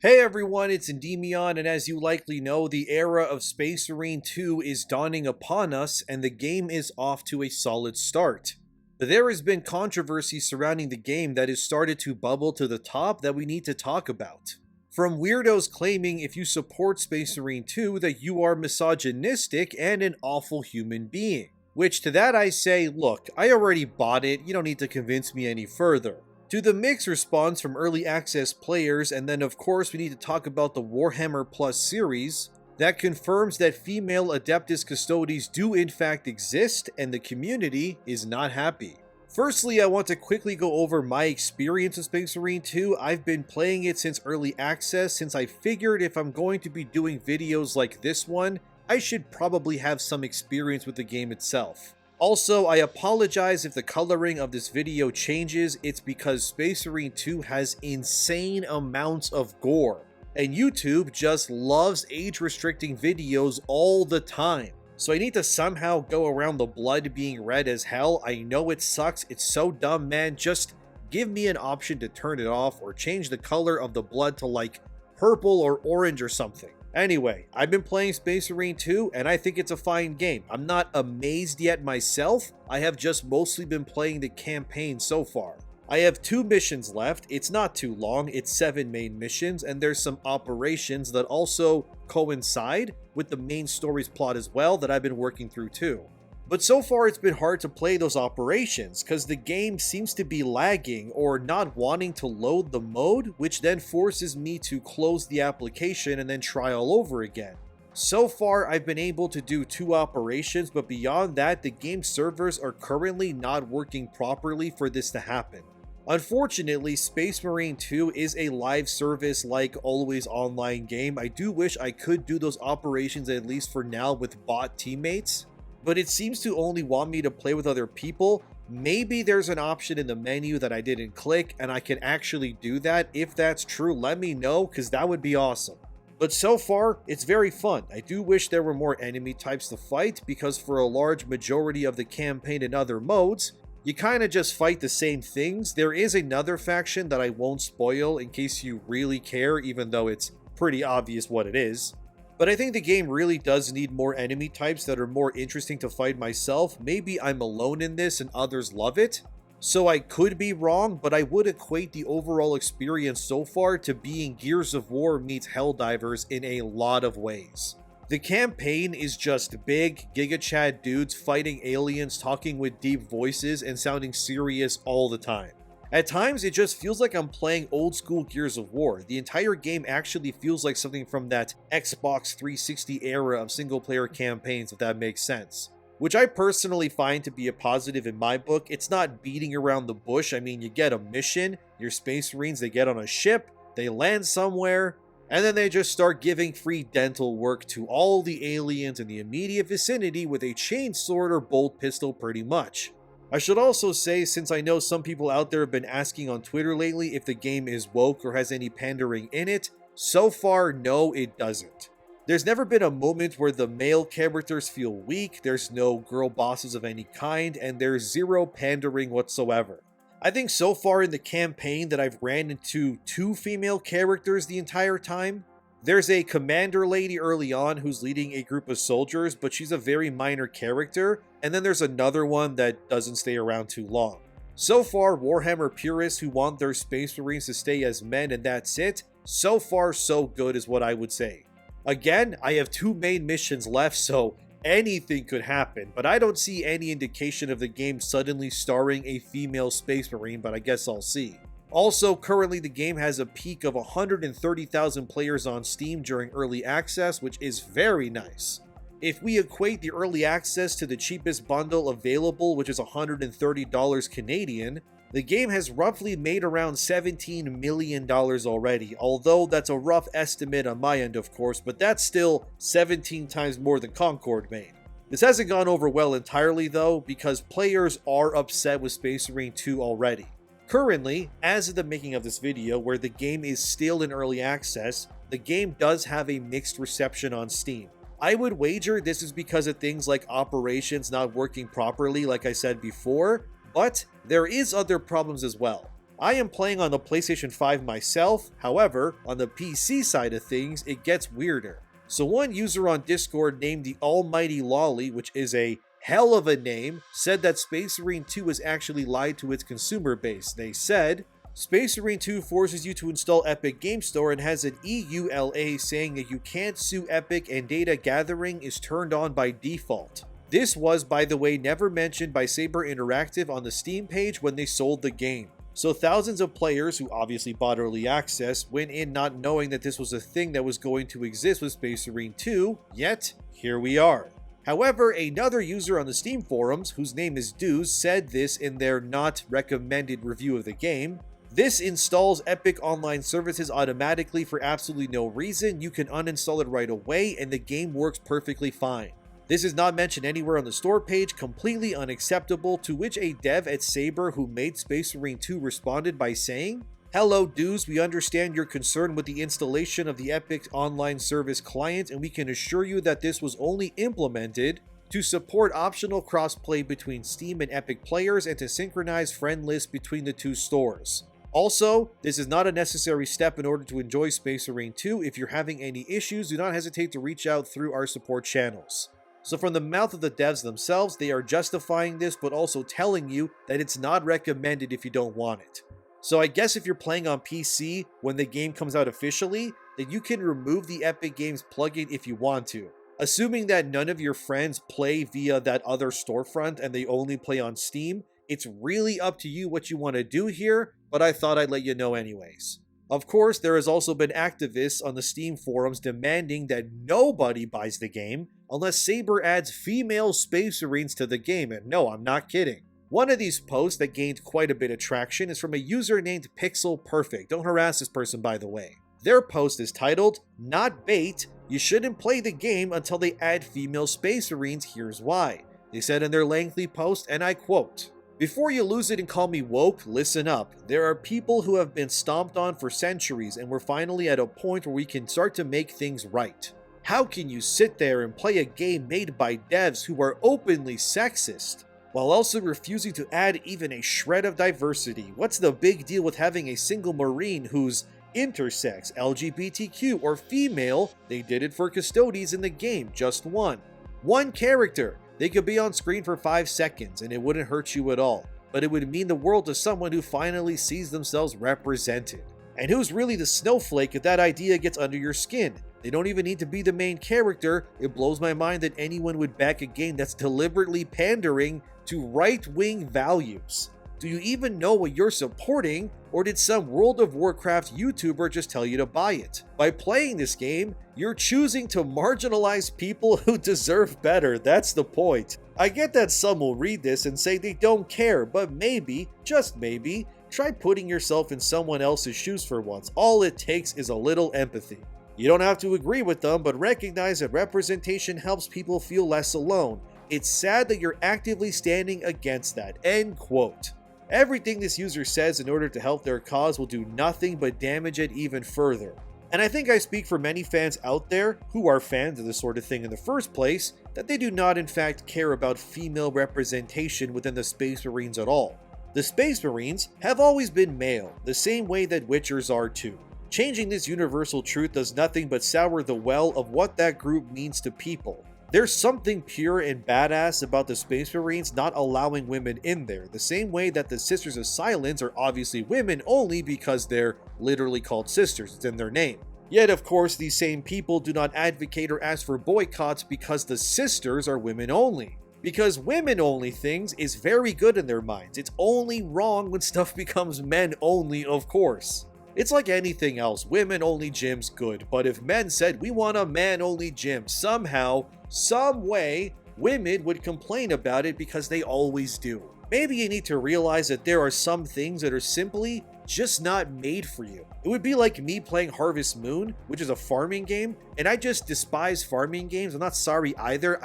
Hey everyone, it's ENDYMION, and as you likely know, the era of Space Marine 2 is dawning upon us, and the game is off to a solid start. But there has been controversy surrounding the game that has started to bubble to the top that we need to talk about. From weirdos claiming if you support Space Marine 2 that you are misogynistic and an awful human being. Which to that I say, look, I already bought it, you don't need to convince me any further. To the mixed response from early access players, and then of course we need to talk about the Warhammer Plus series, that confirms that female Adeptus Custodes do in fact exist and the community is not happy. Firstly, I want to quickly go over my experience with Space Marine 2. I've been playing it since early access, since I figured if I'm going to be doing videos like this one, I should probably have some experience with the game itself. Also, I apologize if the coloring of this video changes. It's because Space Marine 2 has insane amounts of gore, and YouTube just loves age-restricting videos all the time. So I need to somehow go around the blood being red as hell. I know it sucks, it's so dumb, man. Just give me an option to turn it off or change the color of the blood to like purple or orange or something. Anyway, I've been playing Space Marine 2 and I think it's a fine game. I'm not amazed yet myself. I have just mostly been playing the campaign so far. I have 2 missions left. It's not too long. It's 7 main missions, and there's some operations that also coincide with the main story's plot as well that I've been working through too. But so far it's been hard to play those operations because the game seems to be lagging or not wanting to load the mode, which then forces me to close the application and then try all over again. So far I've been able to do 2 operations, but beyond that the game servers are currently not working properly for this to happen. Unfortunately, Space Marine 2 is a live service like always online game. I do wish I could do those operations at least for now with bot teammates, but it seems to only want me to play with other people. Maybe there's an option in the menu that I didn't click and I can actually do that. If that's true, let me know because that would be awesome. But so far, it's very fun. I do wish there were more enemy types to fight because for a large majority of the campaign and other modes, you kind of just fight the same things. There is another faction that I won't spoil in case you really care, even though it's pretty obvious what it is. But I think the game really does need more enemy types that are more interesting to fight myself. Maybe I'm alone in this and others love it. So I could be wrong, but I would equate the overall experience so far to being Gears of War meets Helldivers in a lot of ways. The campaign is just big, Giga Chad dudes fighting aliens, talking with deep voices, and sounding serious all the time. At times, it just feels like I'm playing old school Gears of War. The entire game actually feels like something from that Xbox 360 era of single player campaigns, if that makes sense. Which I personally find to be a positive in my book. It's not beating around the bush. I mean, you get a mission, your Space Marines, they get on a ship, they land somewhere, and then they just start giving free dental work to all the aliens in the immediate vicinity with a chainsword or bolt pistol pretty much. I should also say, since I know some people out there have been asking on Twitter lately if the game is woke or has any pandering in it, so far no, it doesn't. There's never been a moment where the male characters feel weak, there's no girl bosses of any kind, and there's zero pandering whatsoever. I think so far in the campaign that I've ran into 2 female characters the entire time. There's a commander lady early on who's leading a group of soldiers, but she's a very minor character, and then there's another one that doesn't stay around too long. So far, Warhammer purists who want their Space Marines to stay as men and that's it, so far so good is what I would say. Again, I have 2 main missions left, so anything could happen, but I don't see any indication of the game suddenly starring a female Space Marine, but I guess I'll see. Also, currently the game has a peak of 130,000 players on Steam during early access, which is very nice. If we equate the early access to the cheapest bundle available, which is $130 Canadian, the game has roughly made around $17 million already, although that's a rough estimate on my end of course, but that's still 17 times more than Concord made. This hasn't gone over well entirely though, because players are upset with Space Marine 2 already. Currently, as of the making of this video, where the game is still in early access, the game does have a mixed reception on Steam. I would wager this is because of things like operations not working properly like I said before, but there is other problems as well. I am playing on the PlayStation 5 myself, however, on the PC side of things, it gets weirder. So one user on Discord named the Almighty Lolly, which is a hell of a name, said that Space Marine 2 has actually lied to its consumer base. They said, Space Marine 2 forces you to install Epic Game Store and has an EULA saying that you can't sue Epic and data gathering is turned on by default. This was, by the way, never mentioned by Saber Interactive on the Steam page when they sold the game. So thousands of players who obviously bought early access went in not knowing that this was a thing that was going to exist with Space Marine 2, yet here we are. However, another user on the Steam forums, whose name is Dooz, said this in their not recommended review of the game. This installs Epic Online Services automatically for absolutely no reason. You can uninstall it right away and the game works perfectly fine. This is not mentioned anywhere on the store page, completely unacceptable, to which a dev at Saber who made Space Marine 2 responded by saying, "Hello Dooz, we understand your concern with the installation of the Epic Online Service client and we can assure you that this was only implemented to support optional crossplay between Steam and Epic players and to synchronize friend lists between the two stores. Also, this is not a necessary step in order to enjoy Space Marine 2. If you're having any issues, do not hesitate to reach out through our support channels." So from the mouth of the devs themselves, they are justifying this, but also telling you that it's not recommended if you don't want it. So I guess if you're playing on PC when the game comes out officially, then you can remove the Epic Games plugin if you want to. Assuming that none of your friends play via that other storefront and they only play on Steam, it's really up to you what you want to do here, but I thought I'd let you know anyways. Of course, there has also been activists on the Steam forums demanding that nobody buys the game unless Saber adds female Space Marines to the game, and no, I'm not kidding. One of these posts that gained quite a bit of traction is from a user named Pixel Perfect. Don't harass this person, by the way. Their post is titled, "Not bait, you shouldn't play the game until they add female Space Marines, here's why." They said in their lengthy post, and I quote, "Before you lose it and call me woke, listen up. There are people who have been stomped on for centuries and we're finally at a point where we can start to make things right. How can you sit there and play a game made by devs who are openly sexist, while also refusing to add even a shred of diversity? What's the big deal with having a single Marine who's intersex, LGBTQ, or female? They did it for Custodes in the game, just one. One character. They could be on screen for 5 seconds and it wouldn't hurt you at all, but it would mean the world to someone who finally sees themselves represented. And who's really the snowflake if that idea gets under your skin? They don't even need to be the main character. It blows my mind that anyone would back a game that's deliberately pandering to right-wing values. Do you even know what you're supporting, or did some World of Warcraft YouTuber just tell you to buy it? By playing this game, you're choosing to marginalize people who deserve better, that's the point. I get that some will read this and say they don't care, but maybe, just maybe, try putting yourself in someone else's shoes for once. All it takes is a little empathy. You don't have to agree with them, but recognize that representation helps people feel less alone. It's sad that you're actively standing against that." End quote. Everything this user says in order to help their cause will do nothing but damage it even further. And I think I speak for many fans out there, who are fans of this sort of thing in the first place, that they do not in fact care about female representation within the Space Marines at all. The Space Marines have always been male, the same way that Witchers are too. Changing this universal truth does nothing but sour the well of what that group means to people. There's something pure and badass about the Space Marines not allowing women in there, the same way that the Sisters of Silence are obviously women only because they're literally called sisters, it's in their name. Yet of course these same people do not advocate or ask for boycotts because the sisters are women only. Because women only things is very good in their minds. It's only wrong when stuff becomes men only, of course. It's like anything else, women only gym's good, but if men said we want a man only gym, somehow, some way, women would complain about it because they always do. Maybe you need to realize that there are some things that are simply just not made for you. It would be like me playing Harvest Moon, which is a farming game, and I just despise farming games. I'm not sorry either,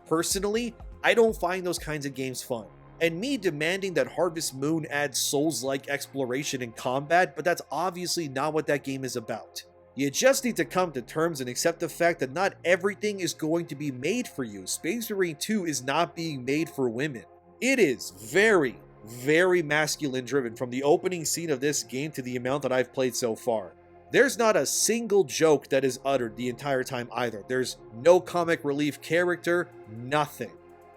personally, I don't find those kinds of games fun. And me demanding that Harvest Moon adds Souls-like exploration and combat, but that's obviously not what that game is about. You just need to come to terms and accept the fact that not everything is going to be made for you. Space Marine 2 is not being made for women. It is very, very masculine driven from the opening scene of this game to the amount that I've played so far. There's not a single joke that is uttered the entire time either. There's no comic relief character, nothing.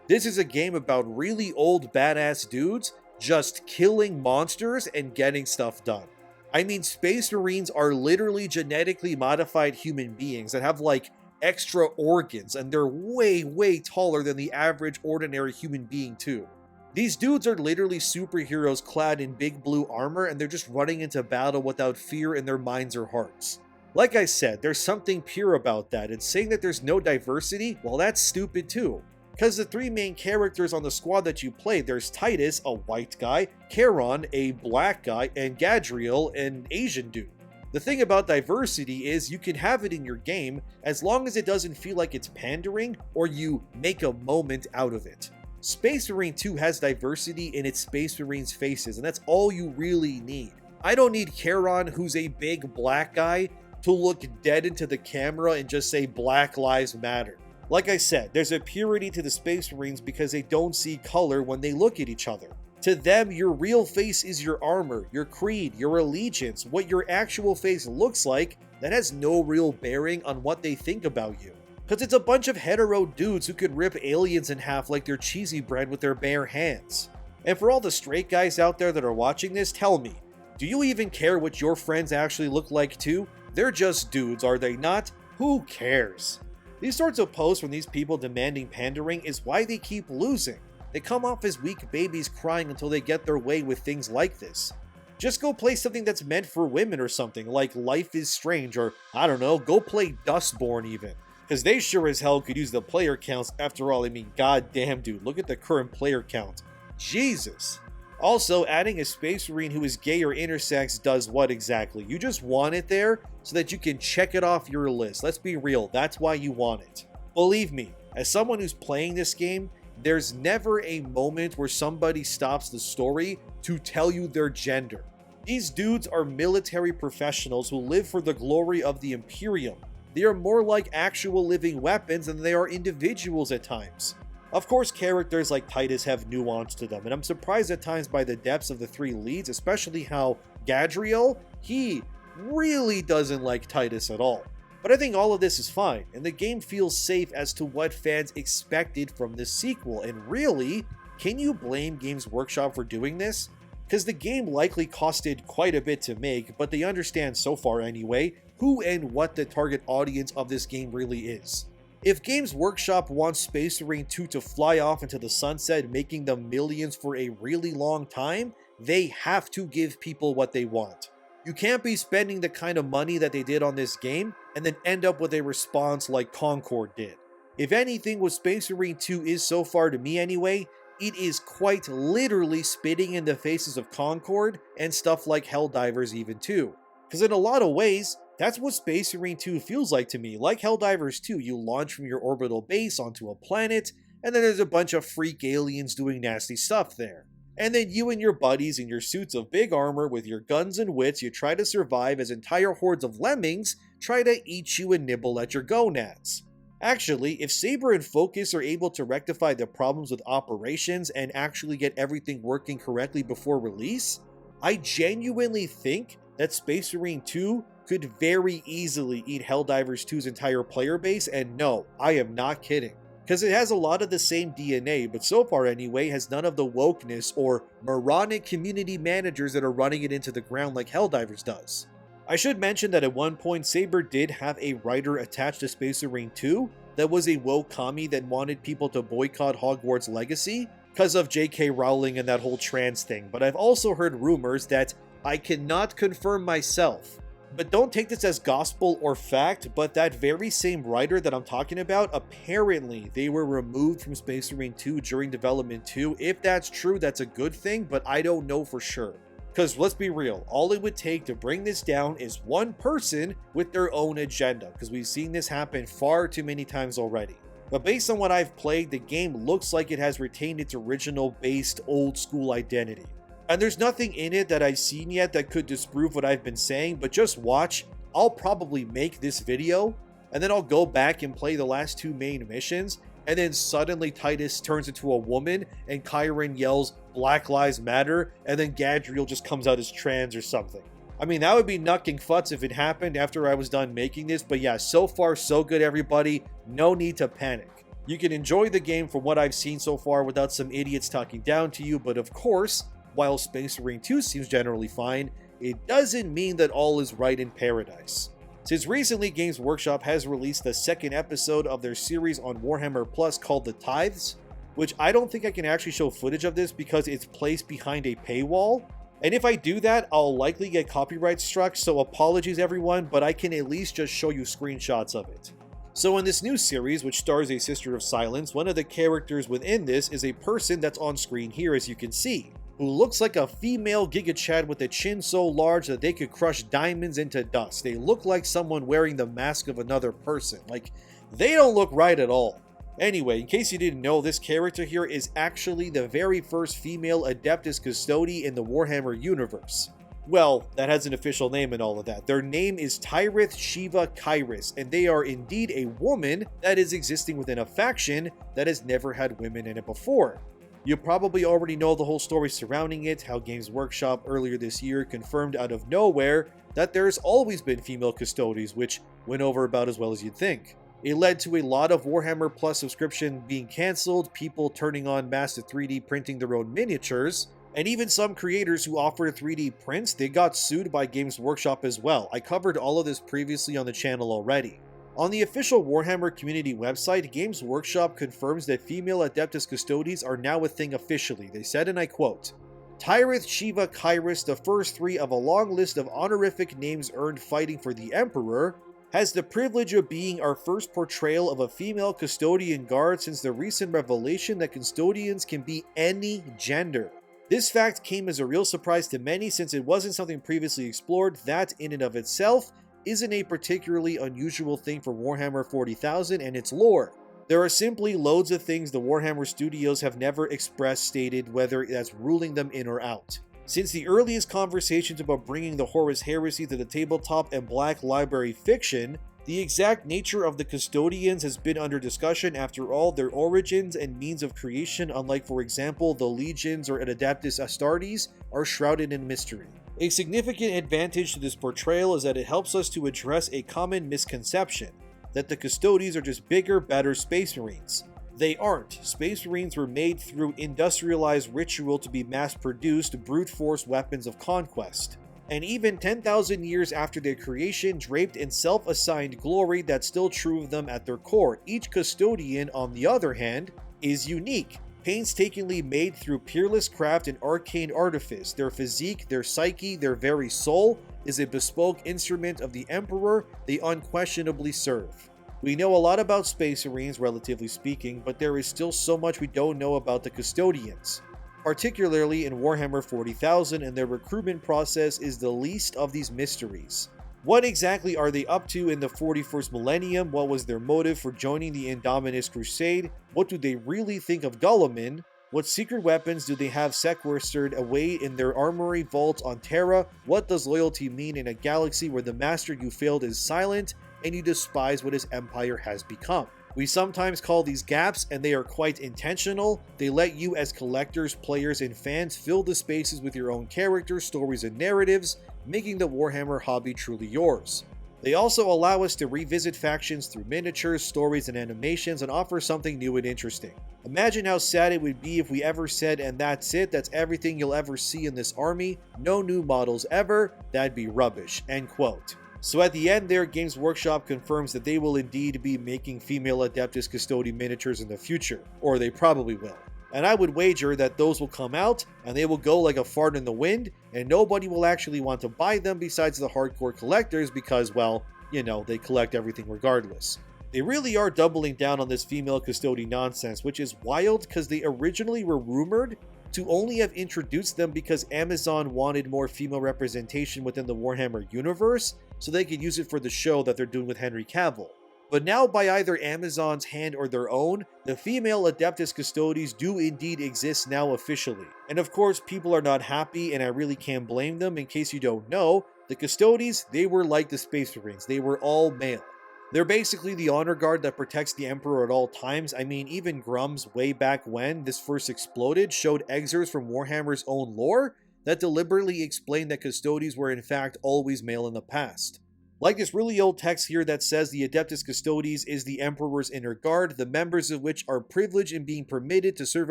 This is a game about really old badass dudes just killing monsters and getting stuff done. I mean, Space Marines are literally genetically modified human beings that have like extra organs, and they're way taller than the average ordinary human being too. These dudes are literally superheroes clad in big blue armor, and they're just running into battle without fear in their minds or hearts. Like I said, there's something pure about that, and saying that there's no diversity, well, that's stupid too. Because the three main characters on the squad that you play, there's Titus, a white guy, Charon, a black guy, and Gadriel, an Asian dude. The thing about diversity is you can have it in your game as long as it doesn't feel like it's pandering or you make a moment out of it. Space Marine 2 has diversity in its Space Marines faces, and that's all you really need. I don't need Charon, who's a big black guy, to look dead into the camera and just say Black Lives Matter. Like I said, there's a purity to the Space Marines because they don't see color when they look at each other. To them, your real face is your armor, your creed, your allegiance, what your actual face looks like. That has no real bearing on what they think about you. Because it's a bunch of hetero dudes who could rip aliens in half like they're cheesy bread with their bare hands. And for all the straight guys out there that are watching this, tell me, do you even care what your friends actually look like too? They're just dudes, are they not? Who cares? These sorts of posts from these people demanding pandering is why they keep losing. They come off as weak babies crying until they get their way with things like this. Just go play something that's meant for women or something, like Life is Strange, or I don't know, go play Dustborn even. Because they sure as hell could use the player counts. After all, I mean, goddamn dude, look at the current player count. Jesus. Also, adding a Space Marine who is gay or intersex does what exactly? You just want it there so that you can check it off your list. Let's be real, that's why you want it. Believe me, as someone who's playing this game, there's never a moment where somebody stops the story to tell you their gender. These dudes are military professionals who live for the glory of the Imperium. They are more like actual living weapons than they are individuals at times. Of course, characters like Titus have nuance to them, and I'm surprised at times by the depths of the three leads, especially how Gadriel, he really doesn't like Titus at all. But I think all of this is fine, and the game feels safe as to what fans expected from this sequel, and really, can you blame Games Workshop for doing this? Because the game likely costed quite a bit to make, but they understand so far anyway, who and what the target audience of this game really is. If Games Workshop wants Space Marine 2 to fly off into the sunset, making them millions for a really long time, they have to give people what they want. You can't be spending the kind of money that they did on this game and then end up with a response like Concord did. If anything, what Space Marine 2 is so far to me anyway, it is quite literally spitting in the faces of Concord and stuff like Helldivers even too. Because in a lot of ways, that's what Space Marine 2 feels like to me. Like Helldivers 2, you launch from your orbital base onto a planet, and then there's a bunch of freak aliens doing nasty stuff there. And then you and your buddies in your suits of big armor with your guns and wits, you try to survive as entire hordes of lemmings try to eat you and nibble at your gonads. Actually, if Saber and Focus are able to rectify the problems with operations and actually get everything working correctly before release, I genuinely think that Space Marine 2 could very easily eat Helldivers 2's entire player base, and no, I am not kidding. Because it has a lot of the same DNA, but so far anyway has none of the wokeness or moronic community managers that are running it into the ground like Helldivers does. I should mention that at one point Saber did have a writer attached to Space Marine 2 that was a woke commie that wanted people to boycott Hogwarts Legacy because of J.K. Rowling and that whole trans thing, but I've also heard rumors that I cannot confirm myself. But don't take this as gospel or fact, but that very same writer that I'm talking about, apparently they were removed from Space Marine 2 during development 2. If that's true, that's a good thing, but I don't know for sure. Because let's be real, all it would take to bring this down is one person with their own agenda, because we've seen this happen far too many times already. But based on what I've played, the game looks like it has retained its original based old school identity. And there's nothing in it that I've seen yet that could disprove what I've been saying, but just watch. I'll probably make this video, and then I'll go back and play the last two main missions, and then suddenly Titus turns into a woman and Chiron yells Black Lives Matter, and then Gadriel just comes out as trans or something. I mean, that would be nucking futz if it happened after I was done making this, but yeah, so far so good everybody, no need to panic. You can enjoy the game from what I've seen so far without some idiots talking down to you, but of course, while Space Marine 2 seems generally fine, it doesn't mean that all is right in paradise. Since recently, Games Workshop has released the second episode of their series on Warhammer Plus called The Tithes, which I don't think I can actually show footage of this because it's placed behind a paywall. And if I do that, I'll likely get copyright struck, so apologies everyone, but I can at least just show you screenshots of it. So in this new series, which stars a Sister of Silence, one of the characters within this is a person that's on screen here as you can see, who looks like a female Giga Chad with a chin so large that they could crush diamonds into dust. They look like someone wearing the mask of another person. Like, they don't look right at all. Anyway, in case you didn't know, this character here is actually the very first female Adeptus Custodes in the Warhammer universe. Well, that has an official name and all of that. Their name is Tyrith Shiva Kairos, and they are indeed a woman that is existing within a faction that has never had women in it before. You probably already know the whole story surrounding it, how Games Workshop earlier this year confirmed out of nowhere that there's always been female Custodes, which went over about as well as you'd think. It led to a lot of Warhammer Plus subscription being cancelled, people turning on mass 3D printing their own miniatures, and even some creators who offered 3D prints, they got sued by Games Workshop as well. I covered all of this previously on the channel already. On the official Warhammer community website, Games Workshop confirms that female Adeptus Custodes are now a thing officially. They said, and I quote, Tyrith Shiva Kairos, the first three of a long list of honorific names earned fighting for the Emperor, has the privilege of being our first portrayal of a female custodian guard since the recent revelation that custodians can be any gender. This fact came as a real surprise to many since it wasn't something previously explored. That, in and of itself, isn't a particularly unusual thing for Warhammer 40,000 and its lore. There are simply loads of things the Warhammer studios have never expressed stated, whether that's ruling them in or out. Since the earliest conversations about bringing the Horus Heresy to the tabletop and Black Library fiction, the exact nature of the custodians has been under discussion. After all, their origins and means of creation, unlike for example the Legions or Adeptus Astartes, are shrouded in mystery. A significant advantage to this portrayal is that it helps us to address a common misconception, that the Custodes are just bigger, better Space Marines. They aren't. Space Marines were made through industrialized ritual to be mass-produced, brute force weapons of conquest. And even 10,000 years after their creation, draped in self-assigned glory, that's still true of them at their core. Each custodian, on the other hand, is unique, painstakingly made through peerless craft and arcane artifice. Their physique, their psyche, their very soul is a bespoke instrument of the Emperor they unquestionably serve. We know a lot about Space Marines, relatively speaking, but there is still so much we don't know about the custodians. Particularly in Warhammer 40,000, and their recruitment process is the least of these mysteries. What exactly are they up to in the 41st millennium? What was their motive for joining the Indominus Crusade? What do they really think of Guilliman? What secret weapons do they have sequestered away in their armory vaults on Terra? What does loyalty mean in a galaxy where the master you failed is silent and you despise what his empire has become? We sometimes call these gaps, and they are quite intentional. They let you as collectors, players, and fans fill the spaces with your own characters, stories, and narratives, making the Warhammer hobby truly yours. They also allow us to revisit factions through miniatures, stories, and animations, and offer something new and interesting. Imagine how sad it would be if we ever said, and that's it, that's everything you'll ever see in this army, no new models ever, that'd be rubbish, end quote. So at the end there, Games Workshop confirms that they will indeed be making female Adeptus Custodes miniatures in the future, or they probably will. And I would wager that those will come out, and they will go like a fart in the wind, and nobody will actually want to buy them besides the hardcore collectors because, well, you know, they collect everything regardless. They really are doubling down on this female Custodian nonsense, which is wild because they originally were rumored to only have introduced them because Amazon wanted more female representation within the Warhammer universe, so they could use it for the show that they're doing with Henry Cavill. But now, by either Amazon's hand or their own, the female Adeptus Custodes do indeed exist now officially. And of course, people are not happy, and I really can't blame them. In case you don't know, the Custodes, they were like the Space Marines. They were all male. They're basically the honor guard that protects the Emperor at all times. I mean, even Grum's way back when this first exploded showed excerpts from Warhammer's own lore that deliberately explained that Custodes were in fact always male in the past. Like this really old text here that says the Adeptus Custodes is the Emperor's inner guard, the members of which are privileged in being permitted to serve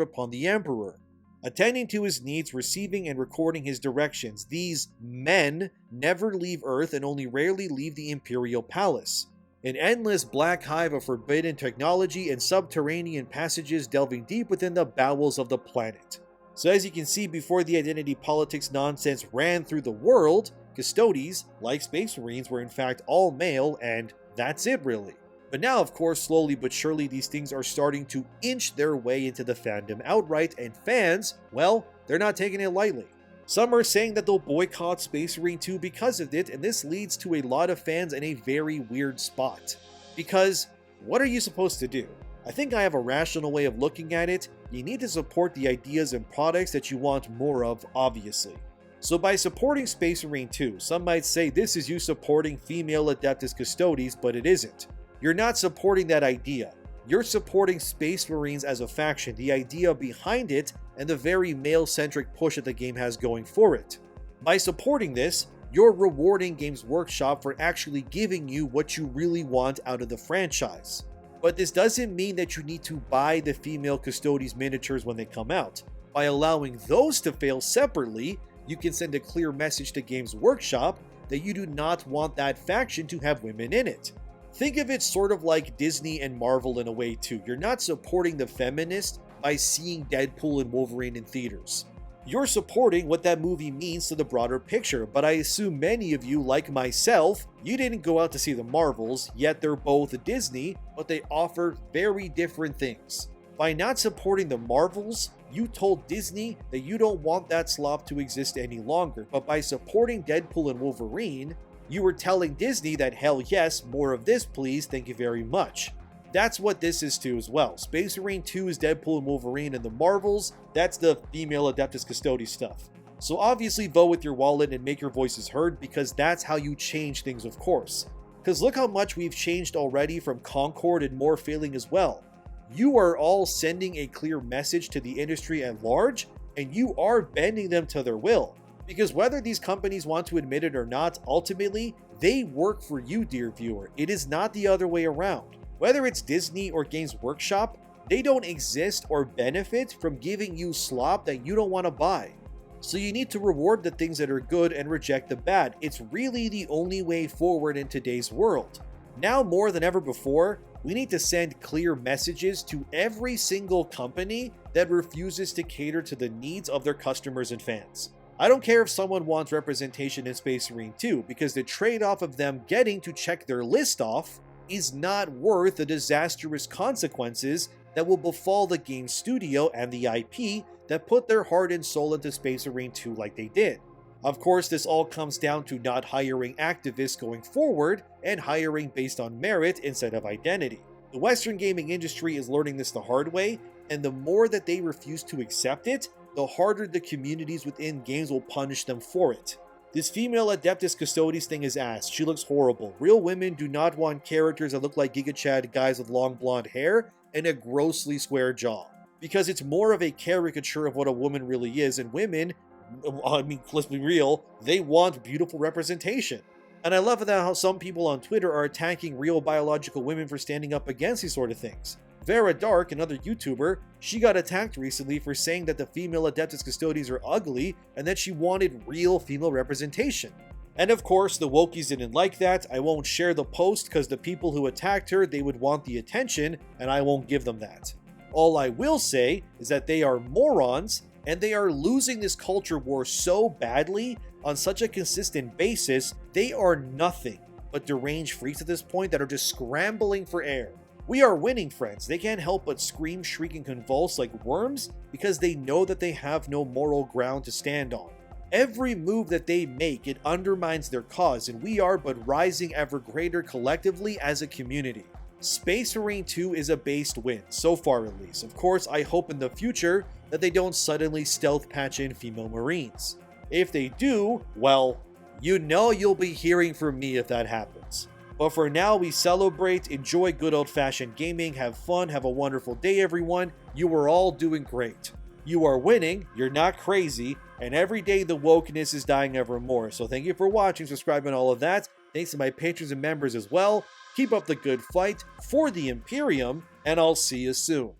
upon the Emperor, attending to his needs, receiving and recording his directions. These men never leave Earth and only rarely leave the Imperial Palace. An endless black hive of forbidden technology and subterranean passages delving deep within the bowels of the planet. So as you can see, before the identity politics nonsense ran through the world, Custodes, like Space Marines, were in fact all male, and that's it really. But now, of course, slowly but surely these things are starting to inch their way into the fandom outright, and fans, well, they're not taking it lightly. Some are saying that they'll boycott Space Marine 2 because of it, and this leads to a lot of fans in a very weird spot. Because, what are you supposed to do? I think I have a rational way of looking at it. You need to support the ideas and products that you want more of, obviously. So by supporting Space Marine 2, some might say this is you supporting female Adeptus Custodes, but it isn't. You're not supporting that idea. You're supporting Space Marines as a faction, the idea behind it, and the very male-centric push that the game has going for it. By supporting this, you're rewarding Games Workshop for actually giving you what you really want out of the franchise. But this doesn't mean that you need to buy the female Custodes miniatures when they come out. By allowing those to fail separately, you can send a clear message to Games Workshop that you do not want that faction to have women in it. Think of it sort of like Disney and Marvel in a way too. You're not supporting the feminist by seeing Deadpool and Wolverine in theaters. You're supporting what that movie means to the broader picture, but I assume many of you, like myself, you didn't go out to see the Marvels, yet they're both Disney, but they offer very different things. By not supporting the Marvels, you told Disney that you don't want that slop to exist any longer, but by supporting Deadpool and Wolverine, you were telling Disney that hell yes, more of this please, thank you very much. That's what this is too as well. Space Marine 2 is Deadpool and Wolverine, and the Marvels, that's the female Adeptus Custodes stuff. So obviously vote with your wallet and make your voices heard, because that's how you change things, of course. Because look how much we've changed already from Concord and more failing as well. You are all sending a clear message to the industry at large, and you are bending them to their will. Because whether these companies want to admit it or not, ultimately, they work for you, dear viewer. It is not the other way around. Whether it's Disney or Games Workshop, they don't exist or benefit from giving you slop that you don't want to buy. So you need to reward the things that are good and reject the bad. It's really the only way forward in today's world. Now more than ever before, we need to send clear messages to every single company that refuses to cater to the needs of their customers and fans. I don't care if someone wants representation in Space Marine 2, because the trade-off of them getting to check their list off is not worth the disastrous consequences that will befall the game studio and the IP that put their heart and soul into Space Marine 2 like they did. Of course, this all comes down to not hiring activists going forward and hiring based on merit instead of identity. The Western gaming industry is learning this the hard way, and the more that they refuse to accept it, the harder the communities within games will punish them for it. This female Adeptus Custodes thing is ass. She looks horrible. Real women do not want characters that look like Giga Chad guys with long blonde hair and a grossly square jaw. Because it's more of a caricature of what a woman really is, and women, I mean, let's be real, they want beautiful representation. And I love how some people on Twitter are attacking real biological women for standing up against these sort of things. Vera Dark, another YouTuber, she got attacked recently for saying that the female Adeptus Custodes are ugly and that she wanted real female representation. And of course, the wokies didn't like that. I won't share the post because the people who attacked her, they would want the attention, and I won't give them that. All I will say is that they are morons, and they are losing this culture war so badly on such a consistent basis. They are nothing but deranged freaks at this point that are just scrambling for air. We are winning, friends. They can't help but scream, shriek, and convulse like worms because they know that they have no moral ground to stand on. Every move that they make, it undermines their cause, and we are but rising ever greater collectively as a community. Space Marine 2 is a based win, so far at least. Of course, I hope in the future that they don't suddenly stealth patch in female Marines. If they do, well, you know you'll be hearing from me if that happens. But for now, we celebrate, enjoy good old-fashioned gaming, have fun, have a wonderful day, everyone. You are all doing great. You are winning, you're not crazy, and every day the wokeness is dying ever more. So thank you for watching, subscribing, all of that. Thanks to my patrons and members as well. Keep up the good fight for the Imperium, and I'll see you soon.